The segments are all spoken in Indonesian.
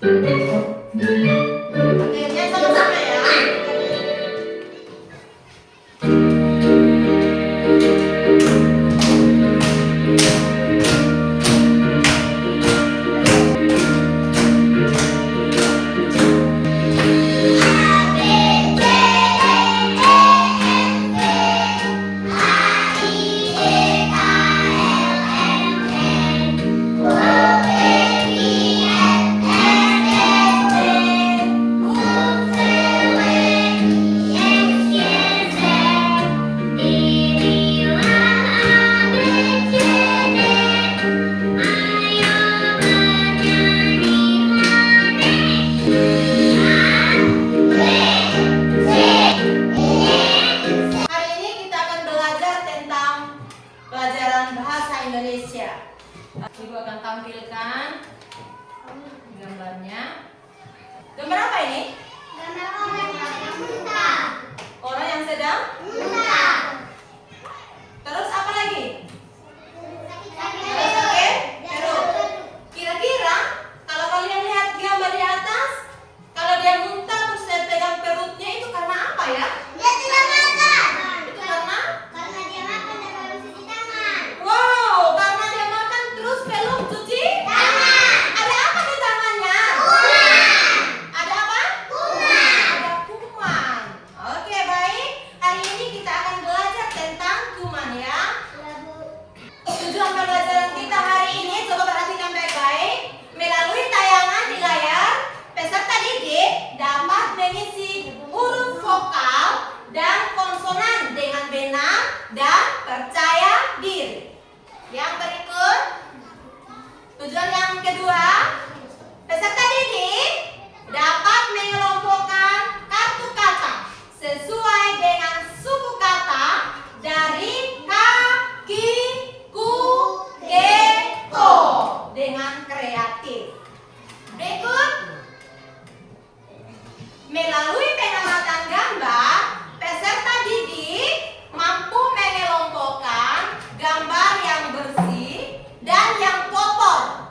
Oke, yang sama-sama ya. Hari ini kita akan belajar tentang pelajaran bahasa Indonesia. Ibu akan tampilkan gambarnya. Gambar apa ini? Orang yang sedang? Terus apa lagi? Terus oke? Terus. Kira-kira kalau kalian lihat gambar di atas, kalau dia muntah terus dia pegang perutnya itu karena apa ya? Itu karena? Wow, karena dia makan terus belum cuci tangan. Ada apa di tangannya? Ada apa? Ada kuman. Oke, baik. Hari ini kita akan belajar tentang kuman ya. Tujuan pembelajaran kita hari ini, coba perhatikan baik-baik. Melalui tayangan di layar, peserta didik dapat mengisi huruf vokal dan konsonan dengan benar dan percaya diri. Yang berikut, tujuan yang kedua, peserta didik dapat mengelompokkan kartu kata sesuai dengan suku kata dari K, Ki, Ku, Ge, Ko dengan kreatif. Berikut, melalui pengamatan gambar, peserta didik mampu mengelompokkan gambar yang bersih dan yang kotor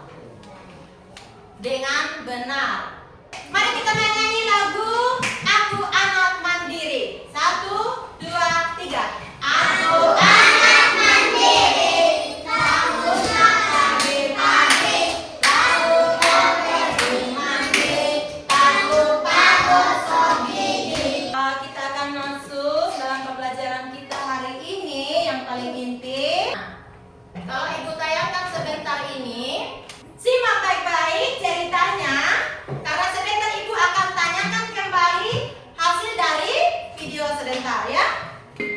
dengan benar. Mari kita menyanyi lagu Aku Anak Mandiri. 1, 2, 3. Aku anak mandiri, rambutnya pagi-pagi, lalu pergi mandi, paku-paku sok gigi. Kita akan masuk dalam pembelajaran kita hari ini yang paling inti. Kalau ibu tayangkan sebentar ini, simak baik-baik ceritanya, karena sebentar ibu akan tanyakan kembali hasil dari video sebentar ya.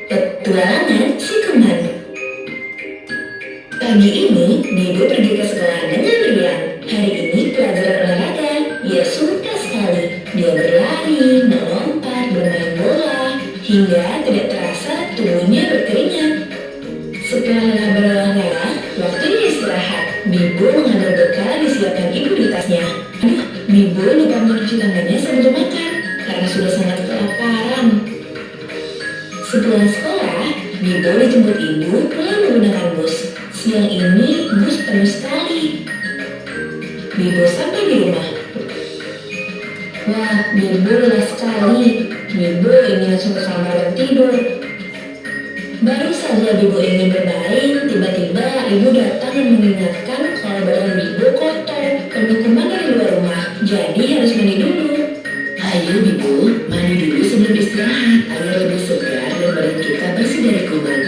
Petualangan si kuman. Pagi ini, Bibu pergi ke sekolah dengan Rian. Hari ini pelajaran olahraga. Ia suka sekali. Dia berlari, melompat, bermain bola, hingga tidak terasa tubuhnya berkeringat. Setelah lelah berolahraga, waktunya istirahat. Bibu mengambil bekal yang disiapkan ibu di tasnya. Bibu lupa mencuci tangannya sebelum makan karena sudah sangat kelaparan. Sepulang sekolah, Bibu dijemput ibu pulang menggunakan bus. Siang ini bus penuh sekali. Bibu sampai di rumah. Wah, Bibu lelah sekali. Bibu ingin langsung ke kamar dan tidur. Baru saja Bibu ingin bermain, tiba-tiba ibu datang dan mengingatkan kalau badan Bibu kotor, penuh kuman dari luar rumah, jadi harus mandi dulu. Ayo Bibu, mandi dulu sebelum istirahat agar lebih segar dan badan kita bersih dari kuman.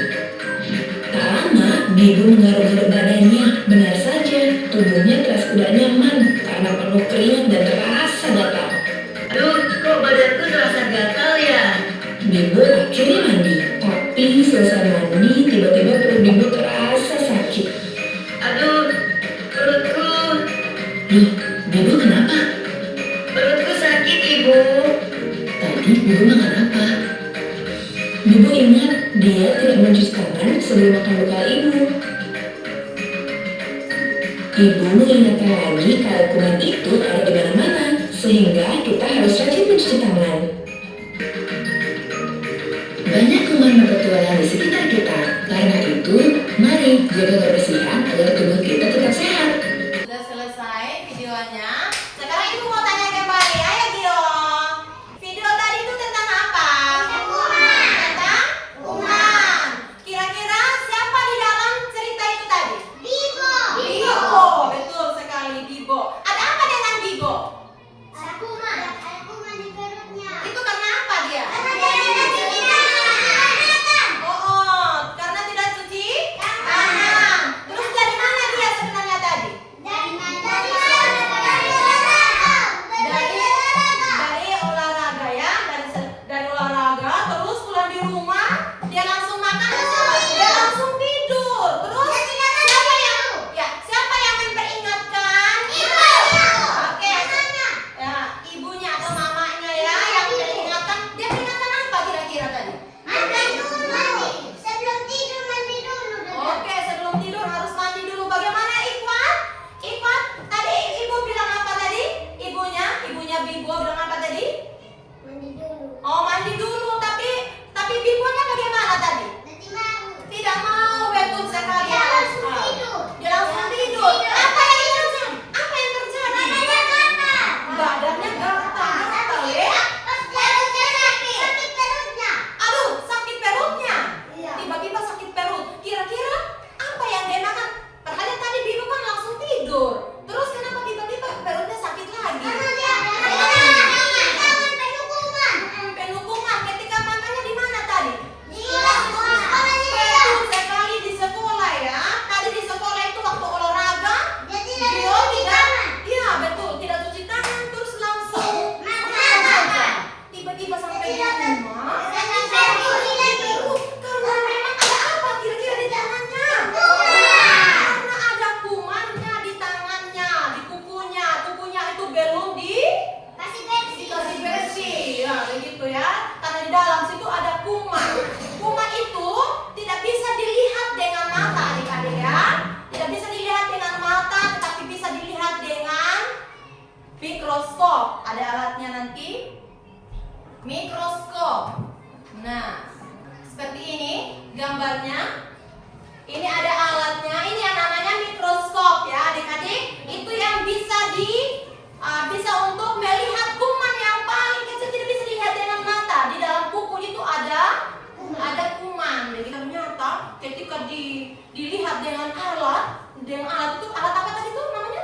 Tak lama, Bibu menggaruk-garuk badannya. Benar saja, tubuhnya terasa tidak nyaman karena penuh keringat dan terasa gatal. Aduh, kok badanku terasa gatal ya? Bibu akhirnya mandi, tapi selesai mandi tiba-tiba perut Bibu terasa sakit. Aduh, perutku. Loh, Bibu kenapa? Perutku sakit, Ibu. Tadi Bibu makan apa? Bibu ingat dia tidak mencuci tangan sebelum makan bekal ibu. Ibu mengingatkan lagi kalau kuman itu ada di mana-mana, sehingga kita harus rajin mencuci tangan. Banyak kuman berpetualang di sekitar kita. Karena itu, mari jaga kebersihan agar tubuh kita tetap sehat. Sudah selesai videonya. Sekarang ibu mau tanya kembali. Ayo Gio. Video tadi itu tentang apa? Tentang kuman. Kira-kira siapa di dalam cerita itu tadi? Bibo. Betul sekali, Bibo. Ada apa dengan Bibo? Ada kuman di perutnya. Itu karena apa dia? Karena dia tidak cuci tangan. Oh, karena tidak cuci tangan. Terus dari mana dia sebenarnya tadi? Dari olahraga. Dari olahraga ya, dari olahraga. Terus pulang di rumah dia langsung makan, dia langsung tidur. Terus siapa yang memperingatkan? Oke. Ya, ibunya atau mamanya ya yang memperingatkan. Dia peringatkan apa kira-kira tadi? Sebelum tidur mandi dulu. Oke, sebelum tidur harus mandi dulu. Bagaimana Ikhwan? Ikhwan, tadi ibu bilang apa tadi? Ibunya Bibo bilang apa tadi? Mandi dulu. Oh, mandi dulu. Tapi Bibonya bagaimana tadi? Nanti mau. Tidak mau, betul sekali. Dia langsung tidur. Dia langsung tidur. Apa yang terjadi? Apa yang terjadi? Badannya gatal ya. Pas dia sakit perutnya. Aduh, sakit perutnya. Iya. Tiba-tiba sakit perut. Kira-kira apa yang dia makan? Padahal tadi Bibo kan langsung tidur. Terus kenapa tiba-tiba perutnya sakit lagi? Karena dia penuh kuman. Penuh kuman. Ketika makannya di mana tadi? Di sekolahnya dia. Betul sekali di sekolah ya. Tadi di sekolah itu waktu olahraga. Dia tidak Dia cuci tangan. Iya betul, tidak cuci tangan terus langsung Makan. tiba-tiba sampai di Tidak rumah. Karena perut. Karena memang ada apa kira-kira di tangannya? Karena ada kumannya di tangannya, di kukunya. Kukunya itu belum Kasih bersih. dikasih bersih. Ya, begitu ya. Karena di dalam situ ada kuman. Kuman itu tidak bisa dilihat dengan mata, adik-adik ya. Tidak bisa dilihat dengan mata, tetapi bisa dilihat dengan mikroskop. Ada alatnya nanti. Mikroskop. Nah, seperti ini gambarnya. Ini ada alatnya. Ini yang namanya mikroskop ya, adik-adik. Itu yang bisa untuk melihat kuman yang paling kecil, tidak bisa dilihat dengan mata. Di dalam kuku itu ada kuman. Jadi ternyata ketika dilihat dengan alat itu alat apa tadi itu namanya?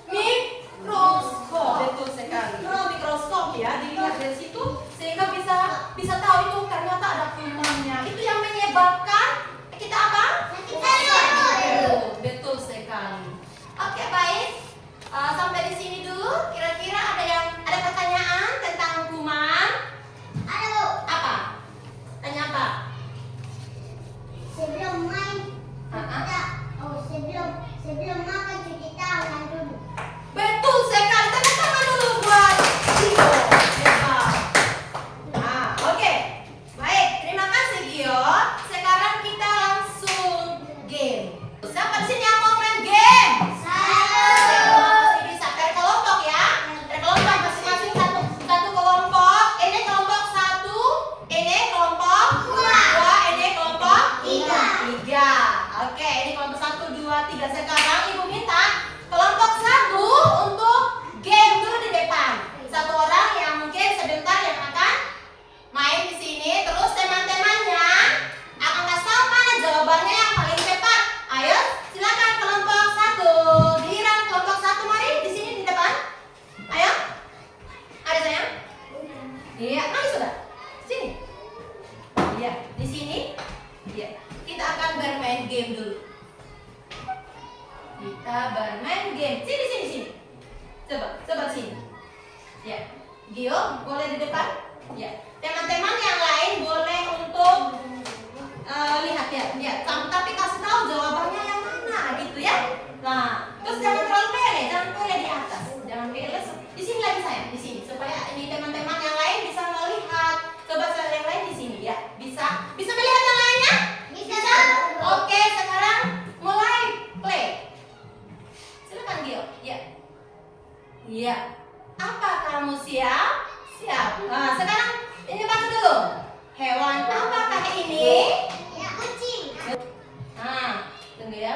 Mikroskop. Betul sekali. Mikroskop ya, dilihat dari situ sehingga bisa tahu itu ternyata ada kumannya. Itu yang menyebabkan kita apa? Sakit perut. Betul sekali. Oke, baik. Sampai di sini dulu. Kira-kira ada pertanyaan tentang kuman? Ada Bu. Apa? Tanya apa? Sebelum main Ah, sebelum makan cuci tangan dulu. betul sekali. Tepuk tangan dulu buat Gio. Hebat. Nah, oke. Baik, terima kasih Gio. Sekarang kita langsung game. Siapa di sini yang mau main game? Masih bisa. Terkelompok ya. Terkelompok masing-masing satu kelompok. Ini kelompok 1, ini kelompok 2, ini kelompok 3. Oke, ini kelompok 1, 2, 3. Sekarang ibu minta kelompok 1 untuk game dulu di depan. Satu orang yang mungkin sebentar yang akan main di sini. Terus teman-temannya akan kasih tahu mana jawabannya yang paling cepat. Ayo, silakan kelompok 1. Giliran kelompok 1, mari di sini di depan. Ayo. Ada sayang? Iya, mari sudah. Sini. Iya, di sini. Iya. Kita akan bermain game dulu. Kita bermain game. Sini. Coba sini. Ya. Gio, boleh di depan? Ya. Teman-teman yang lain boleh untuk lihat ya. Tapi kasih tahu jawabannya yang mana gitu ya. Nah, terus jangan terlalu pele di atas. Jangan pele. Di sini lagi sayang, di sini supaya ini teman-teman yang lain bisa melihat. Coba yang lain di sini ya. Bisa melihat yang lainnya? Bisa. Oke, sekarang mulai play. Silakan Gio. Ya. Iya. Apa kamu siap? Siap. Nah, sekarang ini baca dulu. Hewan apakah ini? Ya, kucing. Nah, tunggu ya.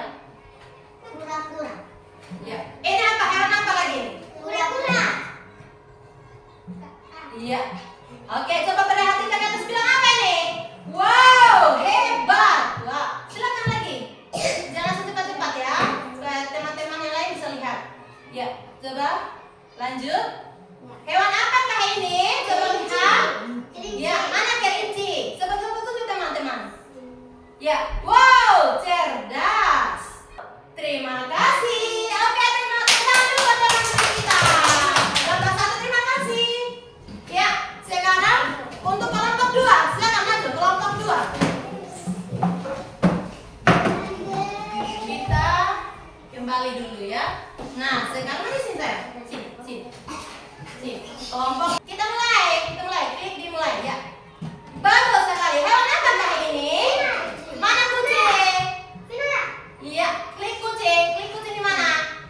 Kura-kura. Ya. Ini apa? Hewan apa lagi? Kura-kura. Ya. Oke, coba perhatikan yang atas bilang apa ini? Wow, hebat. Wah, silakan lagi. Jangan secepat-cepat ya, supaya teman-teman yang lain bisa lihat. Ya, coba lanjut. Hewan apakah ini? Coba lihat. Ya, mana kelinci? Coba tunjuk teman-teman. Ya, wow, cerdas. Terima kasih. Oke, terima kasih buat teman-teman kita. Kelompok 1 terima kasih. Ya, sekarang untuk kelompok 2, silakan maju kelompok 2. Kita kembali dulu ya. Nah, sekarang mana sini saya? Sini. Kelompok kita mulai, klik dimulai ya. Bagus sekali. Hewan apakah ini? Mana kucing? Iya, klik kucing di mana?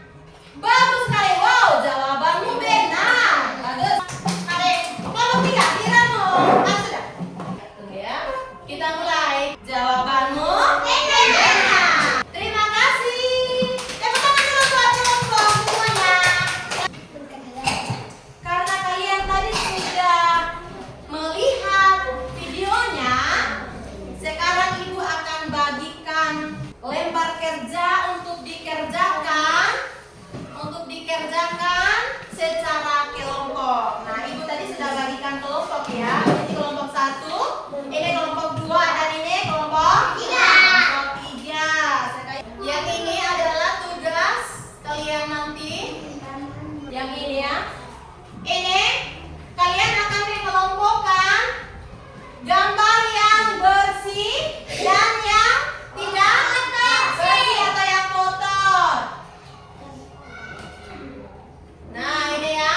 Bagus sekali. Wow, jawabanmu benar. Bagus. Ada kelompok 3, Iramu. Ah, sudah. Tunggu ya. Kita mulai. Jawabanmu benar. Terima kasih. Tepuk tangan dulu buat kelompok semuanya. Karena kalian tadi sudah melihat videonya, sekarang Ibu akan bagikan lempar kerja untuk dikerjakan secara kelompok. Nah, Ibu tadi sudah bagikan kelompok ya. Ini kelompok 1, ini kelompok 2, dan ini kelompok 3. Yang ini adalah tugas kalian nanti. Yang ini ya. Ini kalian akan mengelompokkan gambar yang bersih dan yang tidak bersih atau yang kotor. Nah, ini ya.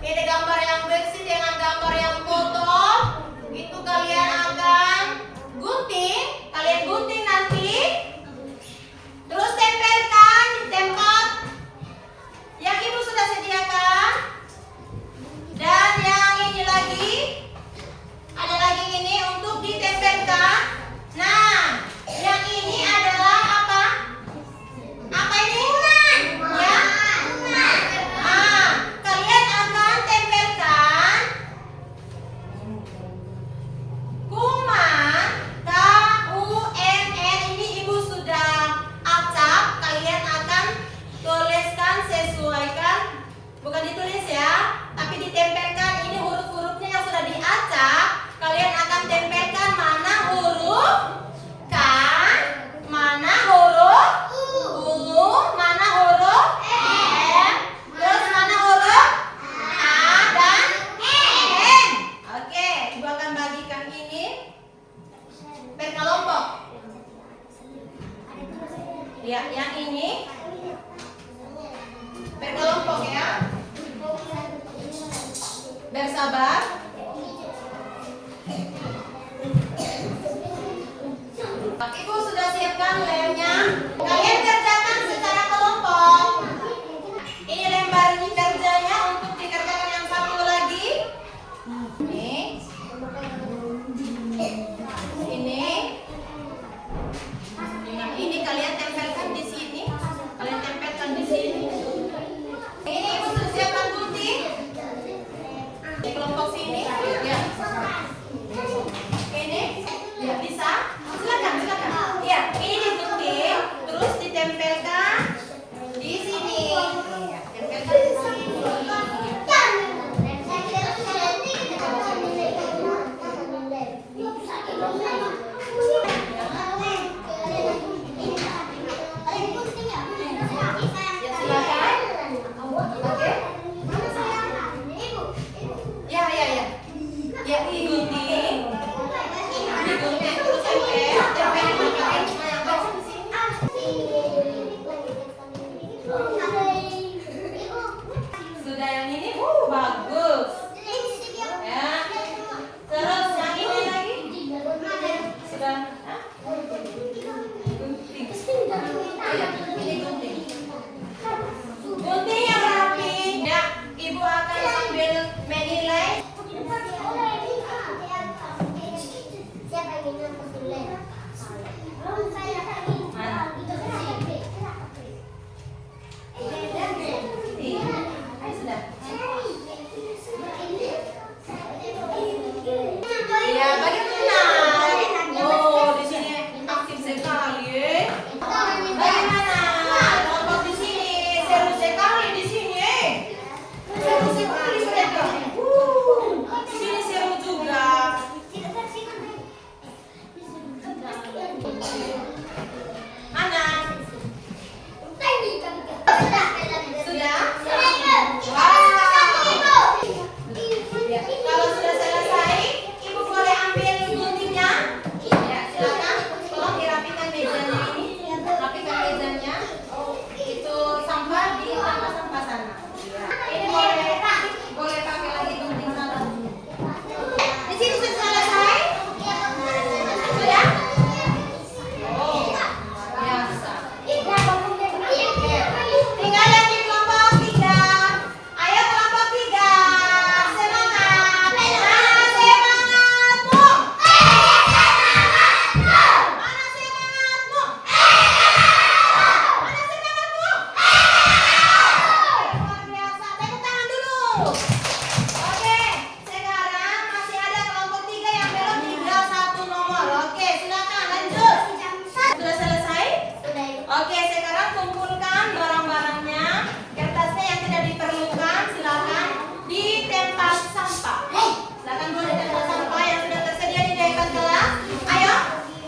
Ini gambar yang bersih dengan gambar yang kotor. Itu kalian akan gunting. Kalian gunting nanti. Terus tempelkan di tempat yang Ibu sudah sediakan. Dan yang ini lagi, ada lagi ini untuk ditempelkan. Nah, yang ini adalah apa? Apa ini? Ya? Nah, kalian akan tempelkan kuman KUMN. Ini Ibu sudah acak. Kalian akan tuliskan, sesuaikan. Bukan ditulis ya, tapi ditempelkan. Ini huruf-hurufnya yang sudah diacak. Kalian akan tempelkan mana huruf K, mana huruf U, mana huruf M, terus mana huruf A dan N. Oke, Ibu akan bagikan ini per kelompok. Ya, yang ini per kelompok ya. Bersabar. Ibu sudah siapkan lemnya. Kalian kerjakan secara kelompok. Ini lembar ini kerjanya untuk dikerjakan yang satu lagi. Ini kalian tempelkan di sini. Kalian tempelkan di sini. Ini Ibu sudah siapkan gunting. Di kelompok sini. Ya. Ini ya bisa. Silakan. Ya, ini digunting, terus ditempelkan di sini. Tempelkan di sini. Ya, digunting. Terus tempelkan di sini. Sudah yang ini, bagus. Ya. Terus yang ini lagi. Sudah. Gunting. Ya, ini gunting. Gunting yang rapi. Ya, Ibu akan sambil menilai. Oke, sekarang masih ada kelompok 3 yang belum tinggal 1 nomor. Oke, silakan lanjut. Sudah selesai? Sudah. Oke, sekarang kumpulkan barang-barangnya. Kertasnya yang tidak diperlukan silakan di tempat sampah. Silakan buat di tempat sampah yang sudah tersedia di depan kelas. Ayo,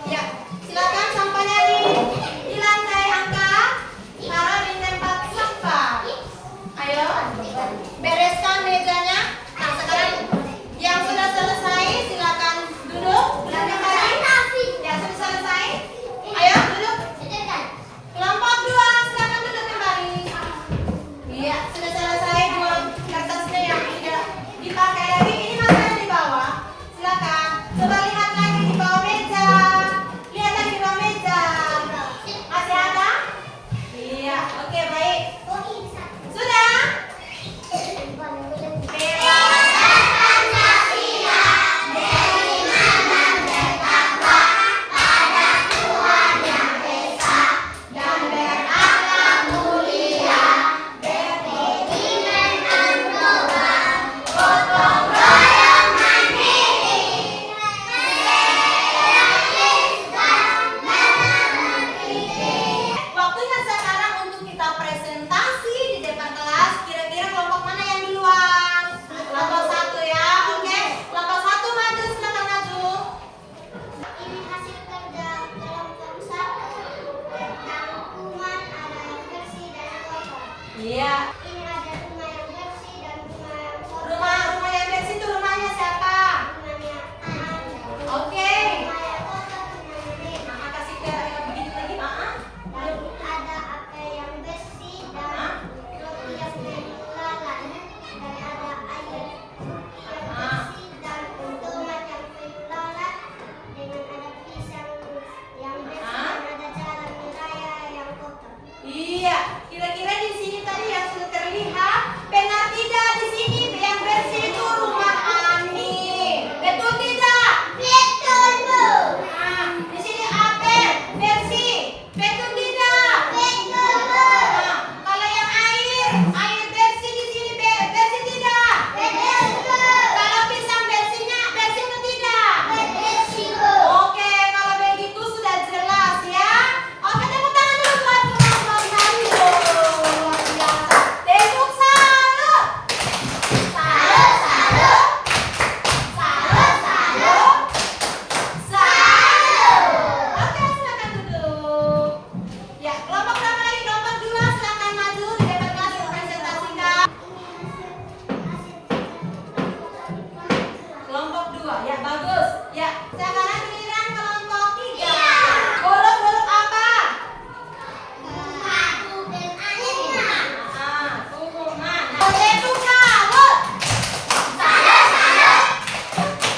ya, silakan sampahnya di lantai angkat, taruh di tempat sampah. Ayo, bereskan mejanya. Nah, sekarang yang sudah selesai silakan duduk. Belakang lagi. Ya, sudah selesai. Ayo, duduk. Kelompok 2, silakan duduk kembali. Iya, sudah selesai 2 kertasnya yang tidak dipakai lagi. Ini masih ada di bawah. Silakan. Coba lihat lagi di bawah meja. Lihat lagi di bawah meja. Masih ada? Iya, oke baik. Sudah? Waktunya sekarang untuk kita presentasi di depan kelas. Kira-kira kelompok mana yang duluan? Kelompok 1 ya, oke. Kelompok 1 maju, silakan maju. Ini hasil kerja kelompok 1 tentang kuman ada yang bersih dan kotor. Iya. Ini ada rumah yang bersih dan rumah yang kotor. Rumah yang bersih itu rumahnya siapa? Rumahnya Anda. Oke. Rumah yang kotor rumahnya Mema. Mama kasih ke yang begitu lagi, Mak. Dan ada apa yang bersih dan roti yang belalang. Dan ada air putih yang bersih dan tomat yang belalang. Dengan ada pisang yang bersih dan ada jalan raya yang kotor. Iya, kira-kira di sini tadi yang sudah terlihat, benar tidak di sini yang bersih itu rumah Ani. Betul tidak? Betul, Bu. Nah, di sini apel bersih. Betul tidak? Betul, Bu. Nah, kalau yang air bersih di sini bersih tidak? Betul, Bu. Kalau pisang bersihnya bersih atau tidak? Bersih, Bu. Oke, kalau begitu sudah jelas ya. Oke, tepuk tangan dulu buat kelompok tadi. Luar biasa. Tepuk salut. Salut, salut. Salut, salut. Salut. Oke, silakan duduk. Ya, kelompok berapa lagi? Kelompok 2 silakan maju di depan kelas presentasikan. Kelompok 2, ya bagus. Ya, sekarang giliran kelompok 3. Huruf-huruf apa? Kurungan. Tepuk salut. Salut, salut.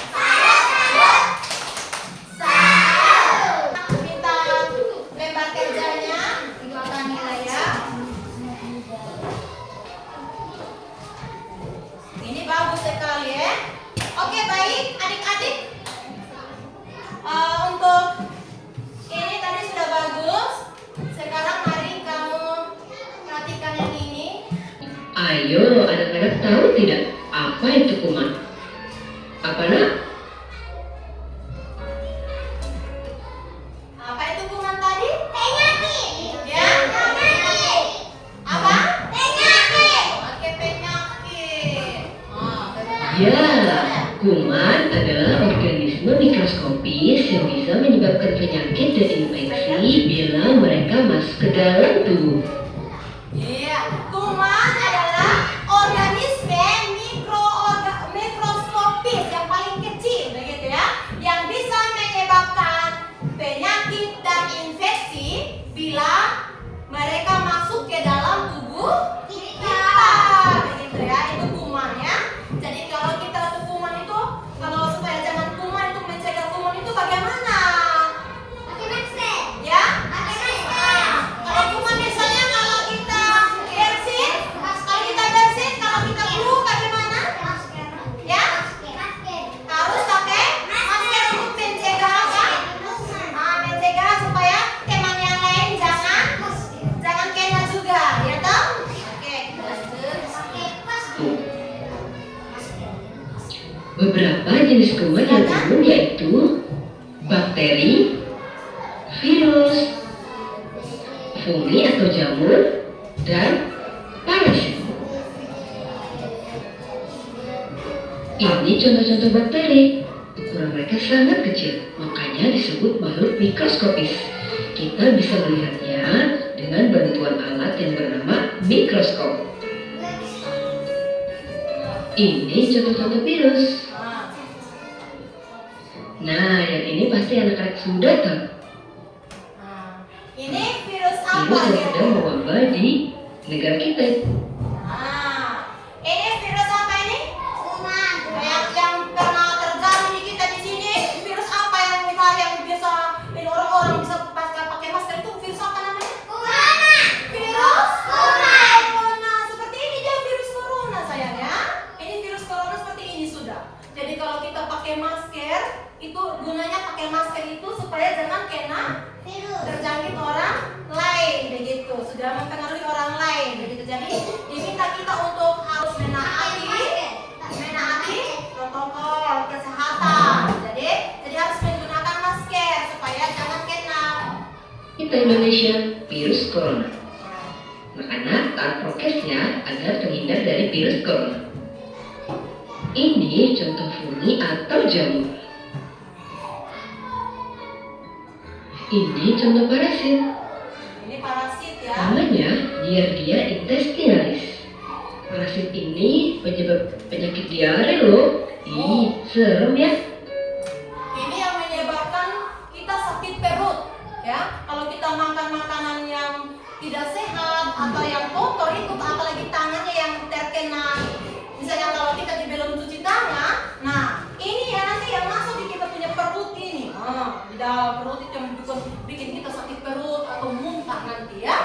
Salut, salut. Salut. Minta lembar kerjanya, ikutan nilai ya. Ini bagus sekali ya. Oke baik adik-adik. Untuk ini tadi sudah bagus. Sekarang mari kamu perhatikan yang ini. Ayo, anak-anak tahu tidak apa itu kuman? Apa nak? Apa itu kuman tadi? Penyakit. Ya. Penyakit. Apa? Penyakit. Oke penyakit. Oh, penyakit. Ya, kuman adalah organisme mikroskopis yang bisa menyebabkan penyakit dan infeksi bila mereka masuk ke dalam tubuh. Iya, kuman adalah organisme mikroskopis yang paling kecil, begitu ya, yang bisa menyebabkan penyakit dan infeksi bila mereka masuk ke dalam tubuh kita, begitu ya. Itu kuman ya. Jadi kalau kita untuk kuman itu, kalau supaya jangan kuman itu mencegah kuman itu bagaimana? Pakai masker. Ya? Pakai masker. Nah, kalau kuman misalnya kalau Beberapa jenis kuman yang umum yaitu bakteri, virus, fungi atau jamur, dan parasit. Ini contoh-contoh bakteri. Ukuran mereka sangat kecil, makanya disebut makhluk mikroskopis. Kita bisa melihatnya dengan bantuan alat yang bernama mikroskop. Ini contoh-contoh virus. Nah, yang ini pasti anak-anak sudah tahu. Ini virus apa? Virus yang ya? sedang mewabah di negara kita. Ini virus apa ini? Kuman. Yang pernah terjadi di kita di sini. Virus apa yang misalnya yang biasa ini orang-orang bisa pakai masker itu virus apa namanya? Corona. Virus Corona. corona. Seperti ini dia virus corona sayang ya. Ini virus corona seperti ini sudah. Jadi kalau kita pakai masker, itu gunanya pakai masker itu supaya jangan kena Virus. terjangkit orang lain begitu, sudah mempengaruhi orang lain begitu. Jadi diminta kita untuk harus menaati protokol kesehatan. Jadi harus menggunakan masker supaya jangan kena. Kita Indonesia virus corona. Anak-anak taat prokesnya agar terhindar dari virus corona. Ini contoh fungi atau jamur. Ini contoh parasit. Ini parasit ya. Namanya Giardia intestinalis. Parasit ini penyebab penyakit diare loh. Ih, serem ya. Ini yang menyebabkan kita sakit perut ya. Kalau kita makan makanan yang tidak sehat atau yang kotor itu, apalagi tangannya yang terkena, misalnya kalau kita belum cuci tangan, nah ini ya nanti yang masuk di kita punya perut ini. Di dalam perut itu yang bikin kita sakit perut atau muntah nanti ya.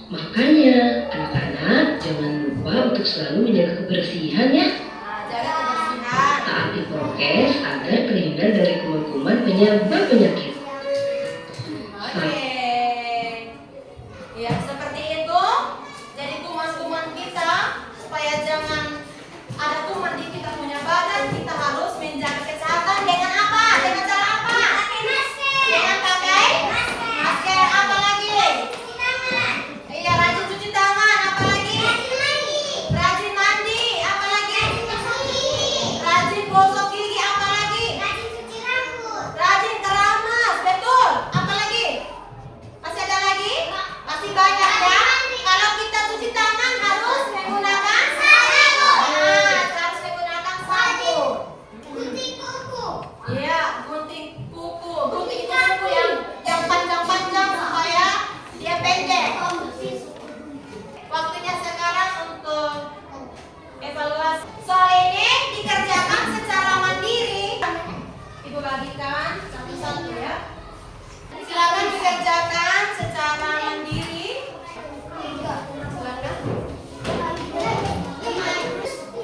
Makanya anak-anak jangan lupa untuk selalu menjaga kebersihan ya. Nah, jaga kebersihan. Taati prokes agar terhindar dari kuman-kuman penyebab penyakit. Oke. Ya, seperti itu. Jadi kuman-kuman kita supaya jangan ada kuman di kita punya badan, kita harus menjaga kesehatan dengan apa? Dengan cara apa? Pakai masker. Dengan pakai masker. Apa lagi? Cuci tangan. Iya, rajin cuci tangan. Apa lagi? Rajin mandi. Rajin mandi. Apa lagi? Rajin gosok gigi. Rajin gosok gigi. Apa lagi? Rajin cuci rambut. Rajin keramas. Betul. Apa lagi? Masih ada lagi? Masih banyak ya. Kalau kita cuci tangan harus menggunakan Sabun. harus menggunakan sabun. Gunting kuku. Iya, gunting kuku. Gunting itu kuku yang panjang-panjang supaya dia pendek. Waktunya sekarang untuk evaluasi. Soal ini dikerjakan secara mandiri. Ibu bagikan satu-satu ya. Silakan dikerjakan secara mandiri. Silakan.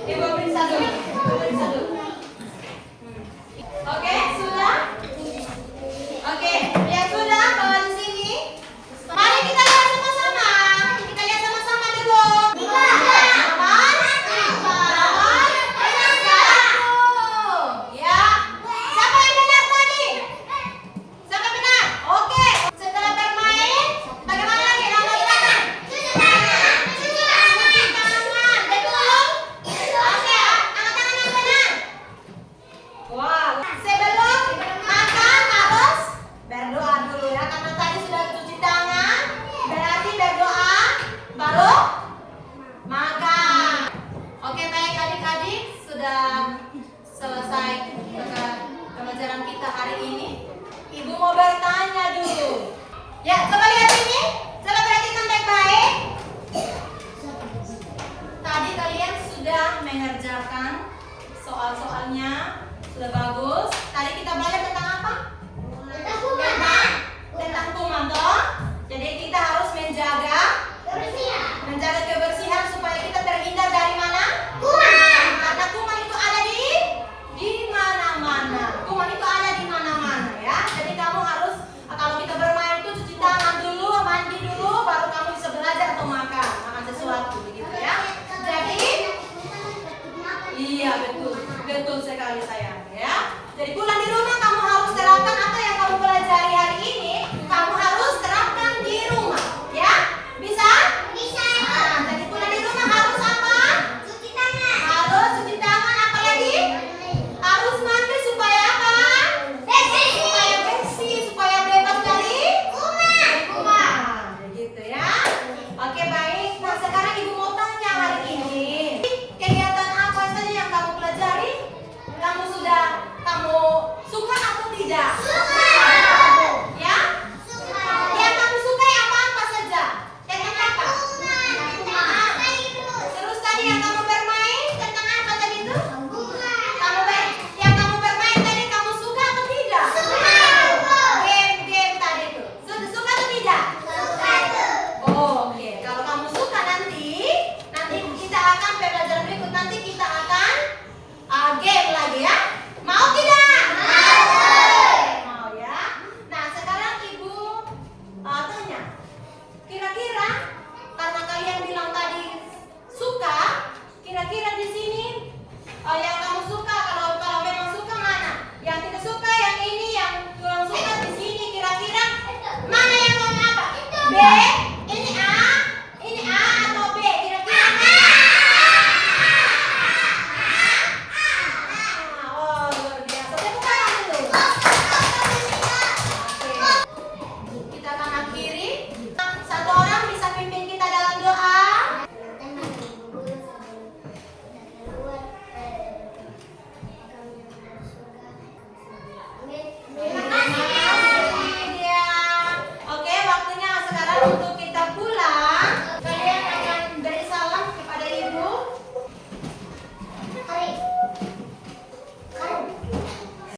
Ibu periksa dulu. Periksa dulu. Oke, sudah? Oke, ya sudah kalau di sini. Mari kita lihat sama-sama. Kita lihat sama-sama dulu. Nomor satu. Ya. Siapa yang benar tadi? Siapa benar? Oke. Setelah bermain, bagaimana lagi? Nomor satu. Cuci tangan. Cuci tangan. Cuci tangan. Betul? Oke, angkat tangan yang benar. Wow. Sebelum makan harus berdoa dulu ya, karena tadi sudah cuci tangan, berarti berdoa baru makan. Oke, baik adik-adik, sudah selesai pelajaran kita hari ini. Ibu mau bertanya dulu. Ya, coba lihat ini. Coba perhatikan baik-baik. Tadi kalian sudah mengerjakan soal-soalnya, sudah bagus. Tadi kita belajar tentang apa? Tentang kuman. Tentang kuman toh. Jadi kita harus menjaga